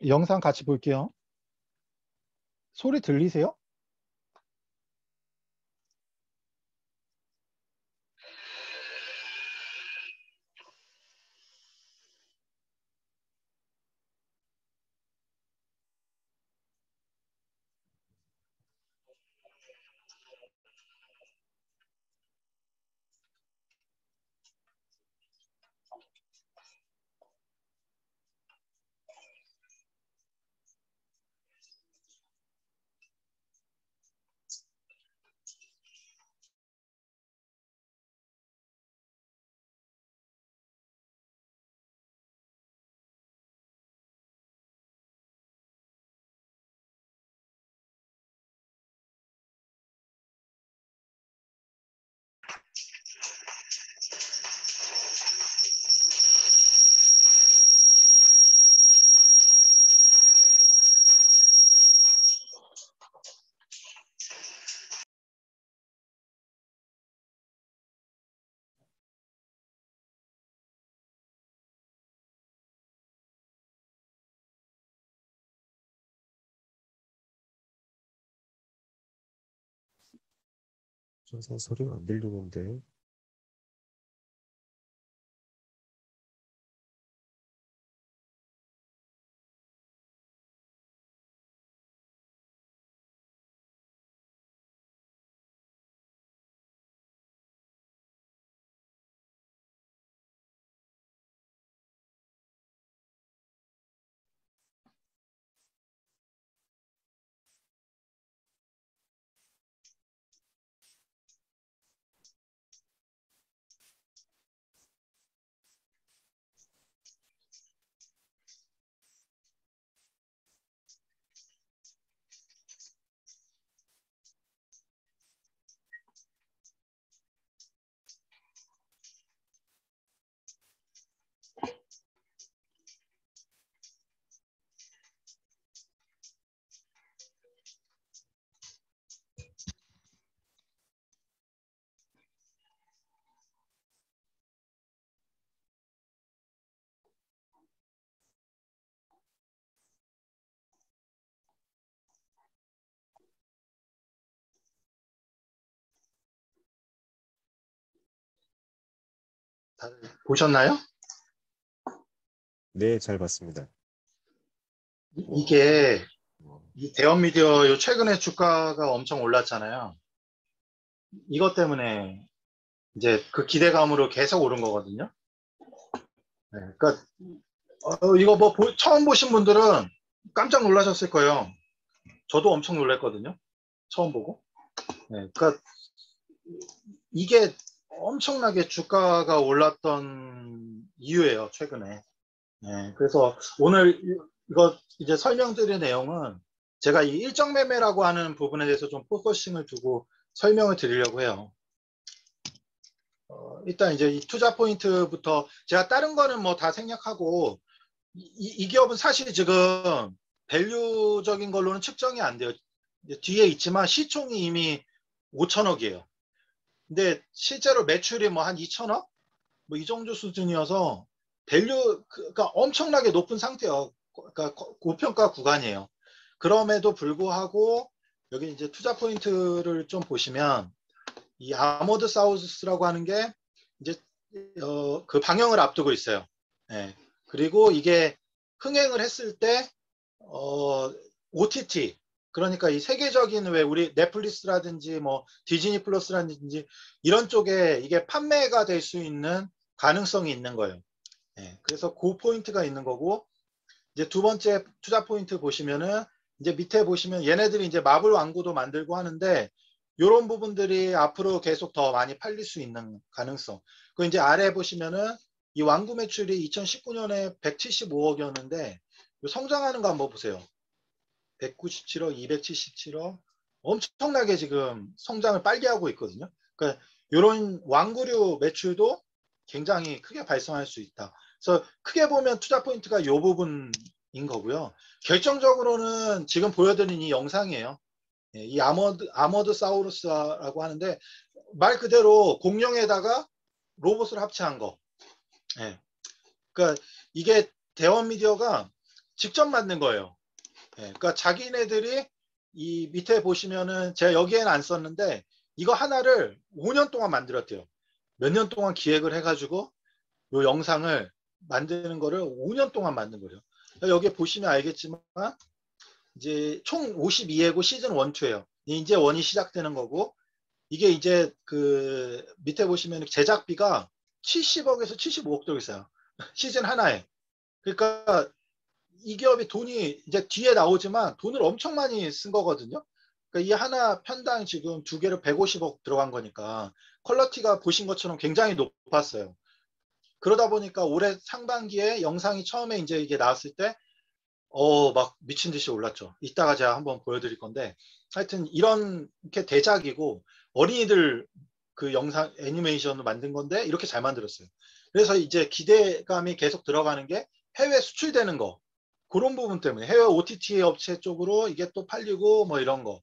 영상 같이 볼게요. 소리 들리세요? 항상 소리가 안 들리는데. 다들 보셨나요? 네, 잘 봤습니다. 이게 어, 이 대형 미디어 요 최근에 주가가 엄청 올랐잖아요. 이것 때문에 이제 그 기대감으로 계속 오른 거거든요. 네, 그러니까 이거 뭐 처음 보신 분들은 깜짝 놀라셨을 거예요. 저도 엄청 놀랐거든요. 처음 보고. 네, 그러니까 이게 엄청나게 주가가 올랐던 이유예요, 최근에. 네, 그래서 오늘 이거 이제 설명드릴 내용은 제가 이 일정 매매라고 하는 부분에 대해서 좀 포커싱을 두고 설명을 드리려고 해요. 일단 이제 이 투자 포인트부터 제가 다른 거는 뭐 다 생략하고 이 기업은 사실 지금 밸류적인 걸로는 측정이 안 돼요. 뒤에 있지만 시총이 이미 5천억이에요. 근데 실제로 매출이 뭐 한 2천억? 뭐 이 정도 수준이어서 그러니까 엄청나게 높은 상태예요. 그러니까 고평가 구간이에요. 그럼에도 불구하고 여기 이제 투자 포인트를 좀 보시면 이 아모드 사우스라고 하는 게 이제 그 방영을 앞두고 있어요. 예. 그리고 이게 흥행을 했을 때 OTT 그러니까 이 세계적인 왜 우리 넷플릭스라든지 뭐 디즈니 플러스라든지 이런 쪽에 이게 판매가 될 수 있는 가능성이 있는 거예요. 예. 그래서 그 포인트가 있는 거고 이제 두 번째 투자 포인트 보시면은 이제 밑에 보시면 얘네들이 이제 마블 왕구도 만들고 하는데 이런 부분들이 앞으로 계속 더 많이 팔릴 수 있는 가능성. 그 이제 아래 보시면은 이 왕구 매출이 2019년에 175억이었는데 성장하는 거 한번 보세요. 197억, 277억 엄청나게 지금 성장을 빨리 하고 있거든요. 그러니까 이런 왕구류 매출도 굉장히 크게 발생할 수 있다. 그래서 크게 보면 투자 포인트가 이 부분인 거고요. 결정적으로는 지금 보여드린 이 영상이에요. 이 아머드 사우루스라고 하는데 말 그대로 공룡에다가 로봇을 합체한 거. 예. 그러니까 이게 대원 미디어가 직접 만든 거예요. 그러니까 자기네들이 이 밑에 보시면은 제가 여기에는 안 썼는데 이거 하나를 5년 동안 만들었대요. 몇 년 동안 기획을 해가지고 이 영상을 만드는 거를 5년 동안 만든 거예요. 여기 보시면 알겠지만 이제 총 52회고 시즌 1, 2예요. 이제 1이 시작되는 거고 이게 이제 그 밑에 보시면 제작비가 70억에서 75억 들어 있어요. 시즌 하나에. 그러니까 이 기업이 돈이 이제 뒤에 나오지만 돈을 엄청 많이 쓴 거거든요. 그러니까 이 하나 편당 지금 두 개를 150억 들어간 거니까 퀄리티가 보신 것처럼 굉장히 높았어요. 그러다 보니까 올해 상반기에 영상이 처음에 이제 이게 나왔을 때 막 미친 듯이 올랐죠. 이따가 제가 한번 보여드릴 건데 하여튼 이렇게 대작이고 어린이들 그 영상 애니메이션을 만든 건데 이렇게 잘 만들었어요. 그래서 이제 기대감이 계속 들어가는 게 해외 수출되는 거 그런 부분 때문에 해외 OTT 업체 쪽으로 이게 또 팔리고 뭐 이런 거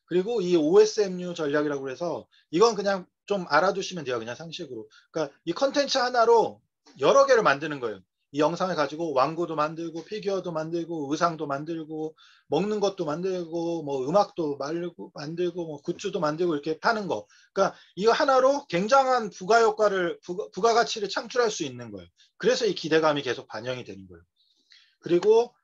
그리고 이 OSMU 전략이라고 해서 이건 그냥 좀 알아두시면 돼요. 그냥 상식으로. 그러니까 이 컨텐츠 하나로 여러 개를 만드는 거예요. 이 영상을 가지고 왕구도 만들고 피규어도 만들고 의상도 만들고 먹는 것도 만들고 뭐 음악도 만들고 뭐 굿즈도 만들고 이렇게 파는 거. 그러니까 이거 하나로 굉장한 부가가치를 창출할 수 있는 거예요. 그래서 이 기대감이 계속 반영이 되는 거예요. 그리고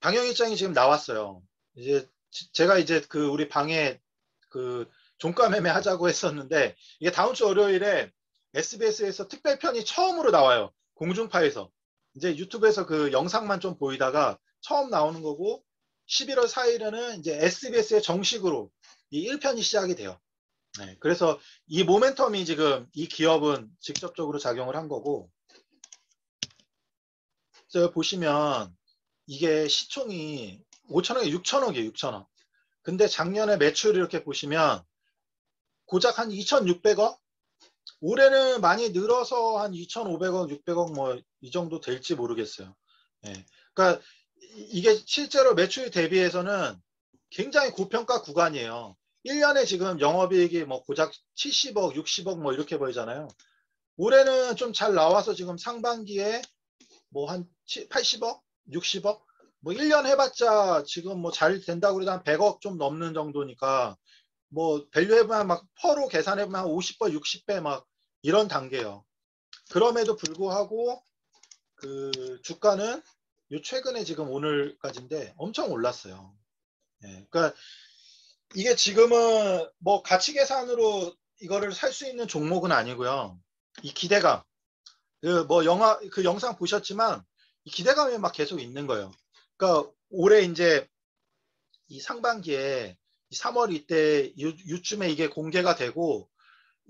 방영 일정이 지금 나왔어요. 이제 제가 이제 그 우리 방에 그 종가 매매 하자고 했었는데 이게 다음 주 월요일에 SBS에서 특별편이 처음으로 나와요. 공중파에서. 이제 유튜브에서 그 영상만 좀 보이다가 처음 나오는 거고 11월 4일에는 이제 SBS에 정식으로 이 1편이 시작이 돼요. 네, 그래서 이 모멘텀이 지금 이 기업은 직접적으로 작용을 한 거고 그래서 보시면 이게 시총이 5천억에 6천억이에요. 6천억. 근데 작년에 매출 이렇게 보시면 고작 한 2,600억? 올해는 많이 늘어서 한 2,500억, 600억 뭐 이 정도 될지 모르겠어요. 예. 그러니까 이게 실제로 매출 대비해서는 굉장히 고평가 구간이에요. 1년에 지금 영업이익이 뭐 고작 70억, 60억 뭐 이렇게 보이잖아요. 올해는 좀 잘 나와서 지금 상반기에 뭐 한 80억, 60억, 뭐 1년 해봤자 지금 뭐 잘 된다고 그래도 한 100억 좀 넘는 정도니까 뭐 밸류 해보면 막 퍼로 계산해보면 한 50배, 60배 막 이런 단계예요. 그럼에도 불구하고 그 주가는 요 최근에 지금 오늘까지인데 엄청 올랐어요. 예, 그러니까 이게 지금은 뭐 가치 계산으로 이거를 살 수 있는 종목은 아니고요. 이 기대감, 그 뭐 영화 그 영상 보셨지만 이 기대감이 막 계속 있는 거예요. 그러니까 올해 이제 이 상반기에 3월 이때 요쯤에 이게 공개가 되고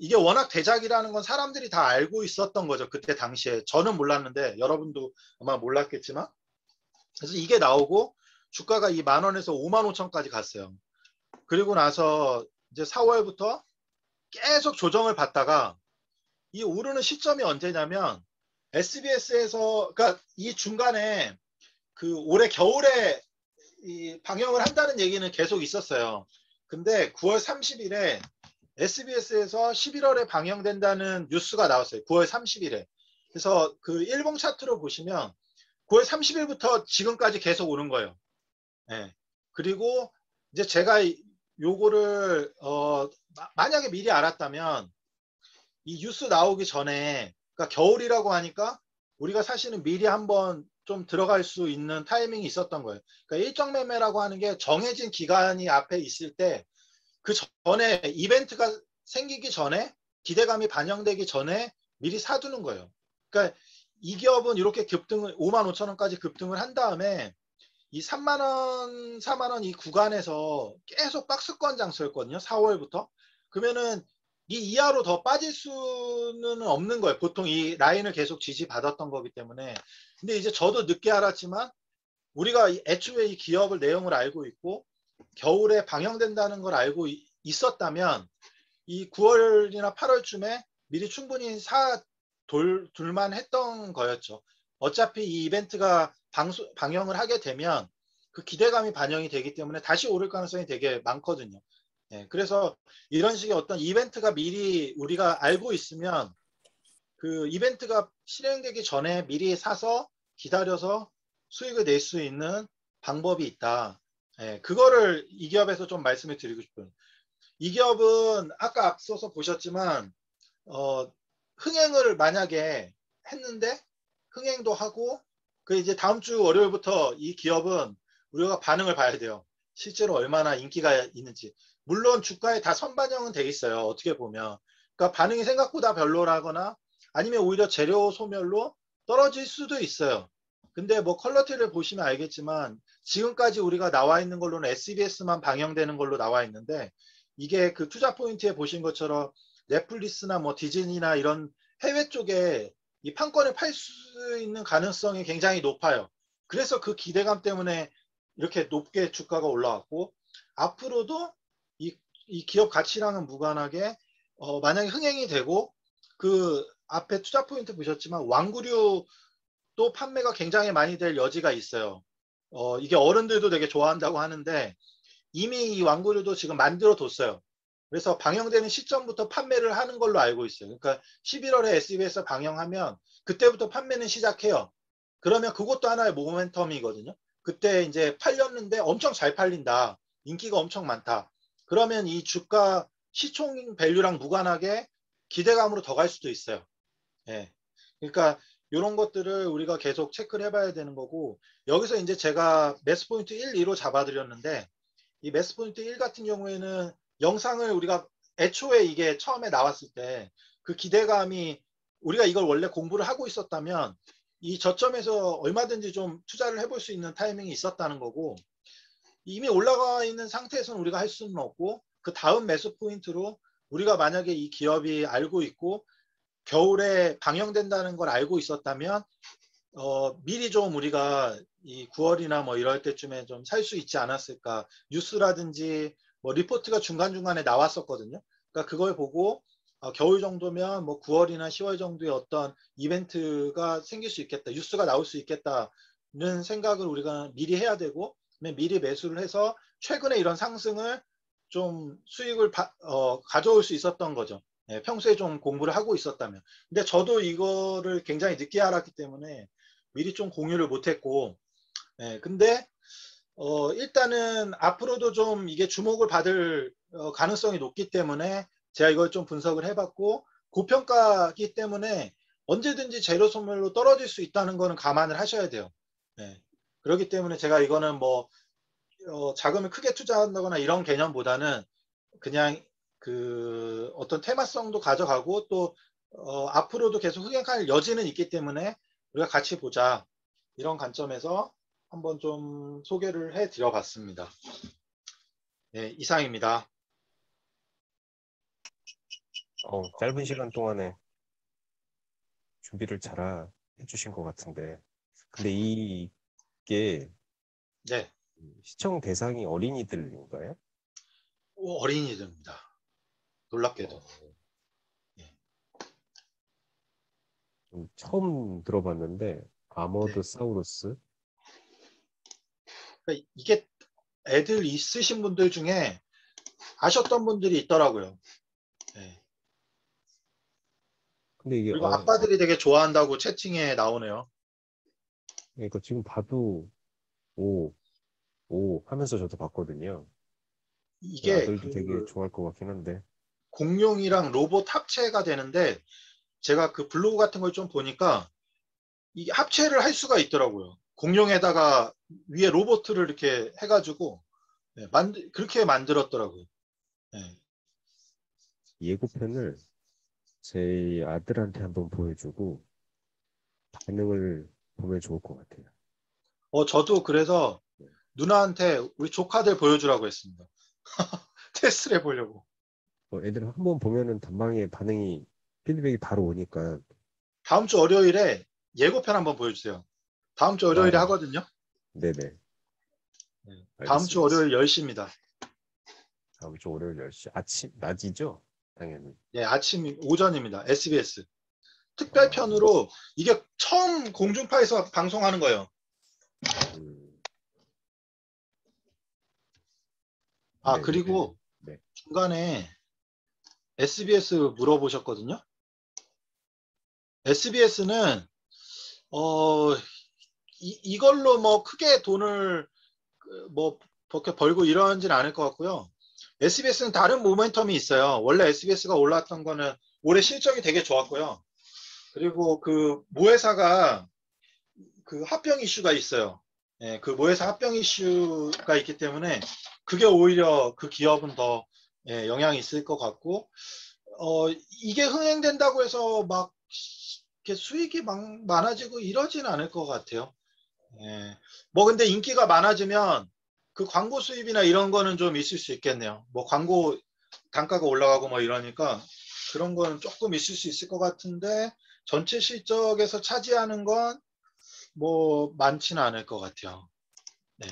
이게 워낙 대작이라는 건 사람들이 다 알고 있었던 거죠. 그때 당시에 저는 몰랐는데 여러분도 아마 몰랐겠지만 그래서 이게 나오고 주가가 이 10,000원에서 55,000까지 갔어요. 그리고 나서 이제 4월부터 계속 조정을 받다가 이 오르는 시점이 언제냐면 SBS에서 그러니까 이 중간에 그 올해 겨울에 이 방영을 한다는 얘기는 계속 있었어요. 근데 9월 30일에 SBS에서 11월에 방영된다는 뉴스가 나왔어요. 9월 30일에. 그래서 그 일봉 차트로 보시면 9월 30일부터 지금까지 계속 오는 거예요. 예. 그리고 이제 제가 요거를 만약에 미리 알았다면 이 뉴스 나오기 전에 그러니까 겨울이라고 하니까 우리가 사실은 미리 한번 좀 들어갈 수 있는 타이밍이 있었던 거예요. 그러니까 일정 매매라고 하는 게 정해진 기간이 앞에 있을 때 그 전에 이벤트가 생기기 전에 기대감이 반영되기 전에 미리 사두는 거예요. 그러니까 이 기업은 이렇게 급등을 55,000원까지 급등을 한 다음에 이 3만 원, 4만 원 이 구간에서 계속 박스권 장소였거든요. 4월부터. 그러면은 이 이하로 더 빠질 수는 없는 거예요. 보통 이 라인을 계속 지지받았던 거기 때문에. 근데 이제 저도 늦게 알았지만 우리가 애초에 이 기업을 내용을 알고 있고 겨울에 방영된다는 걸 알고 있었다면 이 9월이나 8월쯤에 미리 충분히 둘만 했던 거였죠. 어차피 이 이벤트가 방영을 하게 되면 그 기대감이 반영이 되기 때문에 다시 오를 가능성이 되게 많거든요. 예, 그래서 이런 식의 어떤 이벤트가 미리 우리가 알고 있으면 그 이벤트가 실행되기 전에 미리 사서 기다려서 수익을 낼 수 있는 방법이 있다. 예, 그거를 이 기업에서 좀 말씀을 드리고 싶어요. 이 기업은 아까 앞서서 보셨지만 흥행을 만약에 했는데 흥행도 하고 그 이제 다음 주 월요일부터 이 기업은 우리가 반응을 봐야 돼요. 실제로 얼마나 인기가 있는지. 물론 주가에 다 선반영은 돼 있어요. 어떻게 보면. 그러니까 반응이 생각보다 별로라거나 아니면 오히려 재료 소멸로 떨어질 수도 있어요. 근데 뭐 퀄러티를 보시면 알겠지만 지금까지 우리가 나와 있는 걸로는 SBS만 방영되는 걸로 나와 있는데 이게 그 투자 포인트에 보신 것처럼 넷플릭스나 뭐 디즈니나 이런 해외 쪽에 이 판권을 팔 수 있는 가능성이 굉장히 높아요. 그래서 그 기대감 때문에 이렇게 높게 주가가 올라왔고 앞으로도 이 기업 가치랑은 무관하게 만약에 흥행이 되고 그 앞에 투자 포인트 보셨지만 왕구류 또 판매가 굉장히 많이 될 여지가 있어요. 이게 어른들도 되게 좋아한다고 하는데 이미 이 왕구류도 지금 만들어 뒀어요. 그래서 방영되는 시점부터 판매를 하는 걸로 알고 있어요. 그러니까 11월에 SBS 방영하면 그때부터 판매는 시작해요. 그러면 그것도 하나의 모멘텀이거든요. 그때 이제 팔렸는데 엄청 잘 팔린다. 인기가 엄청 많다. 그러면 이 주가 시총 밸류랑 무관하게 기대감으로 더 갈 수도 있어요. 예. 그러니까 이런 것들을 우리가 계속 체크를 해봐야 되는 거고 여기서 이제 제가 매스 포인트 1, 2로 잡아드렸는데 이 매스 포인트 1 같은 경우에는 영상을 우리가 애초에 이게 처음에 나왔을 때 그 기대감이 우리가 이걸 원래 공부를 하고 있었다면 이 저점에서 얼마든지 좀 투자를 해볼 수 있는 타이밍이 있었다는 거고 이미 올라가 있는 상태에서는 우리가 할 수는 없고 그 다음 매수 포인트로 우리가 만약에 이 기업이 알고 있고 겨울에 방영된다는 걸 알고 있었다면 미리 좀 우리가 이 9월이나 뭐 이럴 때쯤에 좀 살 수 있지 않았을까. 뉴스라든지 뭐 리포트가 중간중간에 나왔었거든요. 그러니까 그걸 보고 겨울 정도면 뭐 9월이나 10월 정도의 어떤 이벤트가 생길 수 있겠다. 뉴스가 나올 수 있겠다는 생각을 우리가 미리 해야 되고 미리 매수를 해서 최근에 이런 상승을 좀 수익을 가져올 수 있었던 거죠. 예, 평소에 좀 공부를 하고 있었다면. 근데 저도 이거를 굉장히 늦게 알았기 때문에 미리 좀 공유를 못했고, 예, 근데 일단은 앞으로도 좀 이게 주목을 받을 가능성이 높기 때문에 제가 이걸 좀 분석을 해봤고 고평가기 때문에 언제든지 재료 소멸로 떨어질 수 있다는 거는 감안을 하셔야 돼요. 예, 그렇기 때문에 제가 이거는 뭐 자금을 크게 투자한다거나 이런 개념보다는 그냥 그 어떤 테마성도 가져가고 또 앞으로도 계속 흥행할 여지는 있기 때문에 우리가 같이 보자 이런 관점에서 한번 좀 소개를 해 드려 봤습니다. 네, 이상입니다. 짧은 시간 동안에 준비를 잘 해주신 것 같은데. 근데 이게 네, 시청 대상이 어린이들인가요? 어린이들입니다. 놀랍게도. 어, 네, 좀 처음 들어봤는데, 아머드 네. 사우루스? 그러니까 이게 애들 있으신 분들 중에 아셨던 분들이 있더라고요. 네. 근데 이게, 그리고 아빠들이 되게 좋아한다고 채팅에 나오네요. 그러니까 지금 봐도, 오, 오 하면서 저도 봤거든요. 이게 아들도 되게 그 좋아할 것 같긴 한데. 공룡이랑 로봇 합체가 되는데 제가 그 블로그 같은 걸 좀 보니까 이게 합체를 할 수가 있더라고요. 공룡에다가 위에 로봇을 이렇게 해가지고 네, 그렇게 만들었더라고요. 네. 예고편을 제 아들한테 한번 보여주고 반응을 보면 좋을 것 같아요. 저도 그래서 네. 누나한테 우리 조카들 보여주라고 했습니다. 테스트를 해보려고. 애들 한번 보면은 단방에 반응이 피드백이 바로 오니까. 다음 주 월요일에 예고편 한번 보여주세요. 다음 주 월요일에 아, 하거든요. 네네. 네. 다음 주 알겠습니다. 월요일 10시입니다. 다음 주 월요일 10시. 낮이죠? 당연히. 네, 아침 오전입니다. SBS. 아, 특별편으로 이게 처음 공중파에서 방송하는 거예요. 음, 네네네. 그리고 네. 중간에 SBS 물어보셨거든요. SBS는 이걸로 뭐 크게 돈을 뭐 그렇게 벌고 이러지는 않을 것 같고요. SBS는 다른 모멘텀이 있어요. 원래 SBS가 올라왔던 거는 올해 실적이 되게 좋았고요. 그리고 그 모회사가 그 합병 이슈가 있어요. 예, 그 모회사 합병 이슈가 있기 때문에 그게 오히려 그 기업은 더 예, 영향이 있을 것 같고, 이게 흥행된다고 해서 막 이렇게 수익이 막 많아지고 이러지는 않을 것 같아요. 예. 뭐 근데 인기가 많아지면 그 광고 수입이나 이런 거는 좀 있을 수 있겠네요. 뭐 광고 단가가 올라가고 뭐 이러니까 그런 거는 조금 있을 수 있을 것 같은데 전체 실적에서 차지하는 건 뭐 많지는 않을 것 같아요. 네.